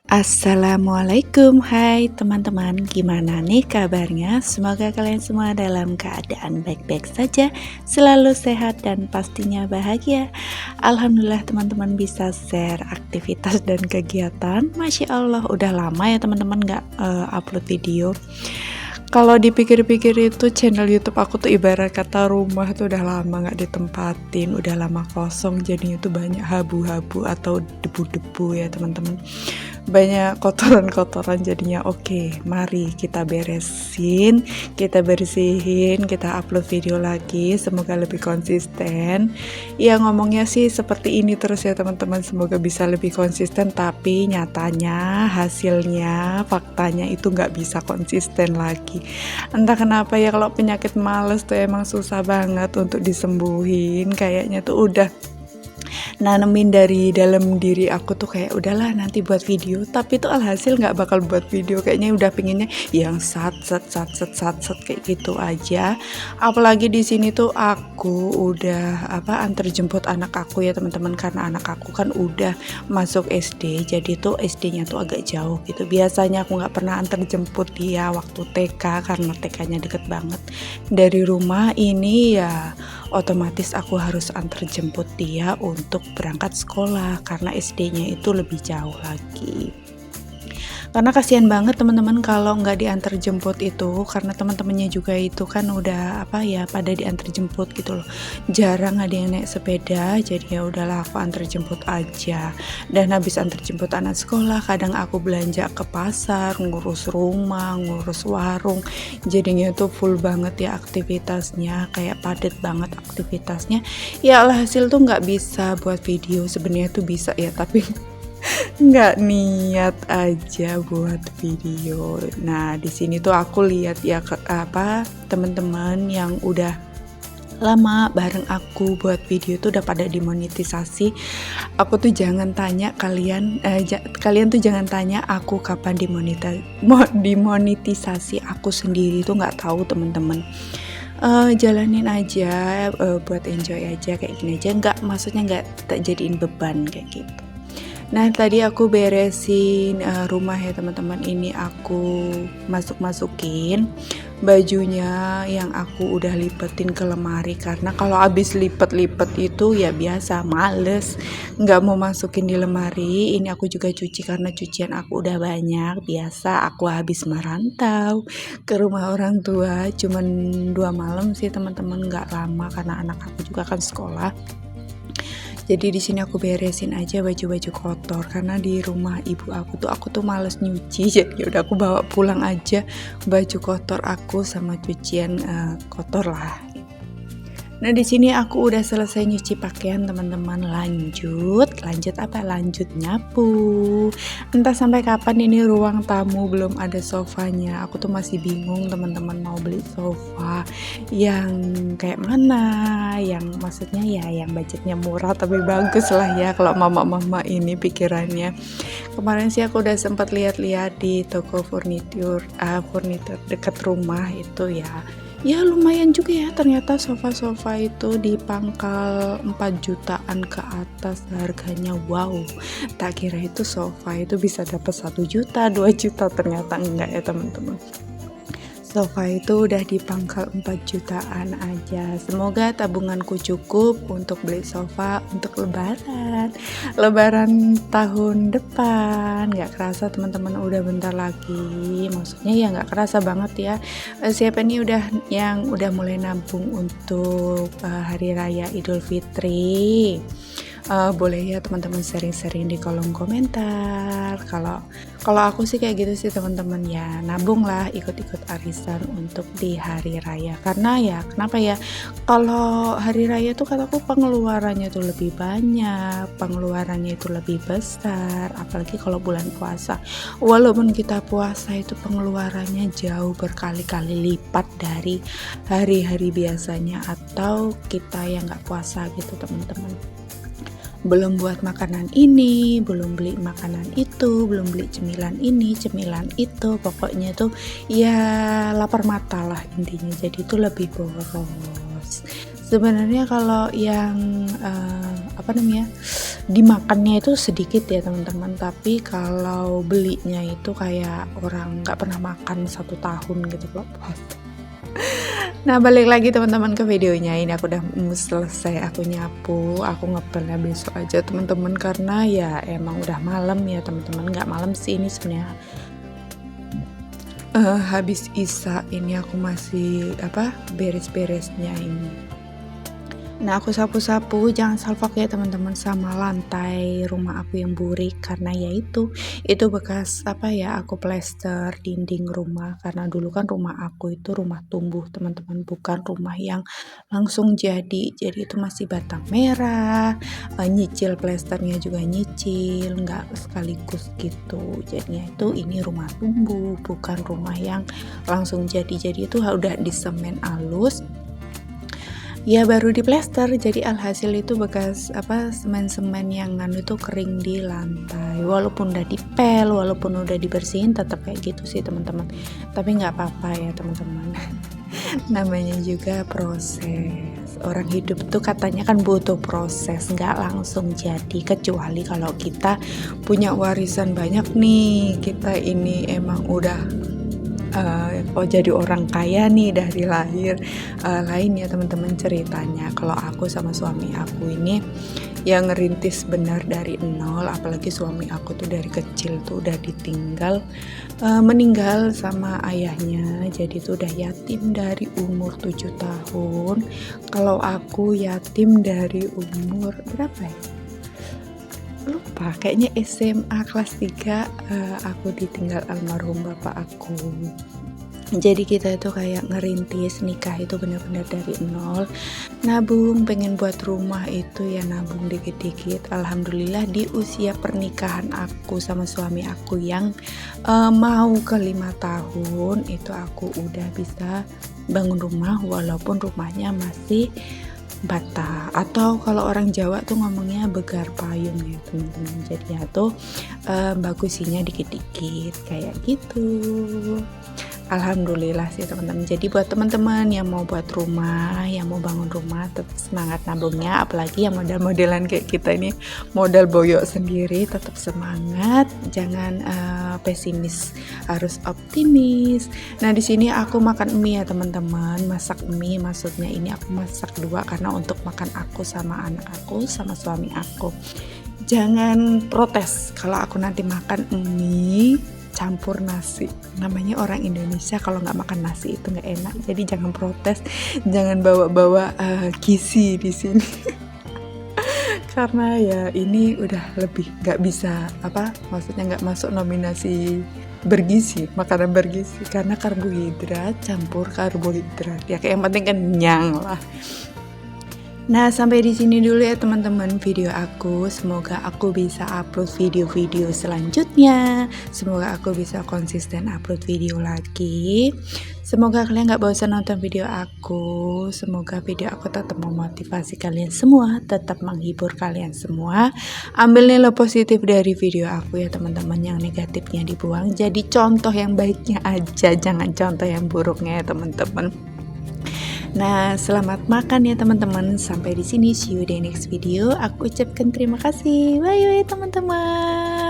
Assalamualaikum, hai teman-teman, gimana nih kabarnya? Semoga kalian semua dalam keadaan baik-baik saja, selalu sehat dan pastinya bahagia. Alhamdulillah teman-teman bisa share aktivitas dan kegiatan. Masya Allah, udah lama ya teman-teman gak upload video. Kalau dipikir-pikir itu channel YouTube aku tuh ibarat kata rumah tuh udah lama gak ditempatin, udah lama kosong, jadinya tuh banyak habu-habu atau debu-debu ya teman-teman. Banyak kotoran-kotoran jadinya. Oke, mari kita beresin, kita bersihin, kita upload video lagi, semoga lebih konsisten. Ya ngomongnya sih seperti ini terus ya teman-teman, semoga bisa lebih konsisten, tapi nyatanya hasilnya, faktanya itu nggak bisa konsisten lagi. Entah kenapa ya, kalau penyakit males tuh emang susah banget untuk disembuhin, kayaknya tuh udah nanemin dari dalam diri aku tuh kayak udahlah nanti buat video, tapi tuh alhasil nggak bakal buat video, kayaknya udah pinginnya yang sat kayak gitu aja. Apalagi di sini tuh aku udah antar jemput anak aku ya teman-teman, karena anak aku kan udah masuk SD, jadi tuh SD-nya tuh agak jauh gitu. Biasanya aku nggak pernah antar jemput dia waktu TK karena TK-nya deket banget dari rumah. Ini ya otomatis aku harus antar jemput dia untuk berangkat sekolah karena SD-nya itu lebih jauh lagi. Karena kasihan banget teman-teman kalau nggak diantar jemput itu, karena teman-temannya juga itu kan udah pada diantar jemput gitu loh. Jarang ada yang naik sepeda, jadi ya udahlah aku antar jemput aja. Dan habis antar jemput anak sekolah, kadang aku belanja ke pasar, ngurus rumah, ngurus warung. Jadinya tuh full banget ya aktivitasnya, kayak padat banget aktivitasnya. Ya alhasil tuh nggak bisa buat video, sebenarnya tuh bisa ya, tapi nggak niat aja buat video. Nah di sini tuh aku lihat ya teman-teman yang udah lama bareng aku buat video tuh udah pada dimonetisasi. Aku tuh jangan tanya kalian tuh jangan tanya aku kapan dimonetisasi, aku sendiri tuh nggak tahu teman-teman. Jalanin aja, buat enjoy aja kayak gini aja, maksudnya nggak tak jadiin beban kayak gitu. Nah tadi aku beresin rumah ya teman-teman. Ini aku masukin bajunya yang aku udah lipetin ke lemari, karena kalau abis lipet-lipet itu ya biasa males, nggak mau masukin di lemari. Ini aku juga cuci karena cucian aku udah banyak. Biasa aku habis merantau ke rumah orang tua cuman 2 malam sih teman-teman, nggak lama karena anak aku juga kan sekolah. Jadi di sini aku beresin aja baju-baju kotor karena di rumah ibu aku tuh males nyuci. Jadi udah aku bawa pulang aja baju kotor aku sama cucian kotor lah. Nah di sini aku udah selesai nyuci pakaian teman-teman, lanjut nyapu. Entah sampai kapan ini ruang tamu belum ada sofanya. Aku tuh masih bingung teman-teman, mau beli sofa yang kayak mana, yang maksudnya ya yang budgetnya murah tapi bagus lah ya kalau mama-mama ini pikirannya. Kemarin sih aku udah sempat lihat-lihat di toko furnitur dekat rumah itu ya lumayan juga ya, ternyata sofa-sofa itu di pangkal 4 jutaan ke atas harganya. Wow, tak kira itu sofa itu bisa dapat 1 juta 2 juta, ternyata enggak ya teman-teman. Sofa itu udah di pangkal 4 jutaan aja. Semoga tabunganku cukup untuk beli sofa untuk lebaran tahun depan. Gak kerasa teman-teman, udah bentar lagi, maksudnya ya gak kerasa banget ya. Siapa nih yang udah mulai nabung untuk hari raya Idul Fitri? Boleh ya teman-teman sharing-sharing di kolom komentar. Kalau aku sih kayak gitu sih teman-teman ya, nabung lah, ikut-ikut arisan untuk di hari raya. Karena ya kenapa ya, kalau hari raya tuh kataku pengeluarannya tuh lebih banyak, pengeluarannya itu lebih besar, apalagi kalau bulan puasa. Walaupun kita puasa itu pengeluarannya jauh berkali-kali lipat dari hari-hari biasanya atau kita yang nggak puasa gitu teman-teman. Belum buat makanan ini, belum beli makanan itu, belum beli cemilan ini, cemilan itu, pokoknya tuh ya lapar mata lah intinya, jadi itu lebih boros. Sebenarnya kalau yang dimakannya itu sedikit ya teman-teman, tapi kalau belinya itu kayak orang nggak pernah makan 1 tahun gitu loh. Nah balik lagi teman-teman ke videonya. Ini aku udah selesai, aku nyapu, aku ngepelnya besok aja teman-teman, karena ya emang udah malam ya teman-teman. Nggak malam sih ini sebenarnya, habis isya ini aku masih beres-beresnya ini. Nah aku sapu-sapu, jangan salfok ya teman-teman, sama lantai rumah aku yang burik, karena ya itu bekas aku plester dinding rumah, karena dulu kan rumah aku itu rumah tumbuh teman-teman, bukan rumah yang langsung jadi itu masih batang merah, nyicil plesternya juga nyicil, nggak sekaligus gitu, jadinya itu ini rumah tumbuh, bukan rumah yang langsung jadi itu udah disemen halus ya baru diplester. Jadi alhasil itu bekas semen-semen yang itu kering di lantai, walaupun udah dipel, walaupun udah dibersihin tetap kayak gitu sih teman-teman, tapi nggak apa-apa ya teman-teman. Namanya juga proses, orang hidup tuh katanya kan butuh proses, nggak langsung jadi, kecuali kalau kita punya warisan banyak nih, kita ini emang udah jadi orang kaya nih dari lahir. Lain ya teman-teman ceritanya. Kalau aku sama suami aku ini yang ngerintis benar dari nol, apalagi suami aku tuh dari kecil tuh udah ditinggal, meninggal sama ayahnya, jadi tuh udah yatim dari umur 7 tahun. Kalau aku yatim dari umur berapa ya? Lupa, kayaknya SMA kelas 3, aku ditinggal almarhum bapak aku. Jadi kita itu kayak ngerintis nikah itu benar-benar dari nol, nabung pengen buat rumah itu ya nabung dikit-dikit. Alhamdulillah di usia pernikahan aku sama suami aku yang mau ke 5 tahun itu aku udah bisa bangun rumah, walaupun rumahnya masih bata, atau kalau orang Jawa tuh ngomongnya begar payung ya teman-teman. Jadi ya tuh bagusinya dikit-dikit kayak gitu. Alhamdulillah sih teman-teman. Jadi buat teman-teman yang mau buat rumah, yang mau bangun rumah, tetap semangat nabungnya. Apalagi yang model-modelan kayak kita ini, modal boyok sendiri, tetap semangat. Jangan pesimis, harus optimis. Nah di sini aku makan mie ya teman-teman. Masak mie, maksudnya ini aku masak 2 karena untuk makan aku sama anak aku sama suami aku. Jangan protes kalau aku nanti makan mie campur nasi. Namanya orang Indonesia kalau nggak makan nasi itu nggak enak. Jadi jangan protes, jangan bawa-bawa gizi di sini. Karena ya ini udah lebih nggak bisa maksudnya nggak masuk nominasi bergizi, makanan bergizi, karena karbohidrat campur karbohidrat. Ya kayak yang penting kenyang lah. Nah sampai di sini dulu ya teman-teman video aku. Semoga aku bisa upload video-video selanjutnya. Semoga aku bisa konsisten upload video lagi. Semoga kalian gak bosan nonton video aku. Semoga video aku tetap memotivasi kalian semua, tetap menghibur kalian semua. Ambil nilai positif dari video aku ya teman-teman, yang negatifnya dibuang. Jadi contoh yang baiknya aja, jangan contoh yang buruknya ya teman-teman. Nah, selamat makan ya teman-teman. Sampai di sini, see you di next video. Aku ucapkan terima kasih. Bye bye teman-teman.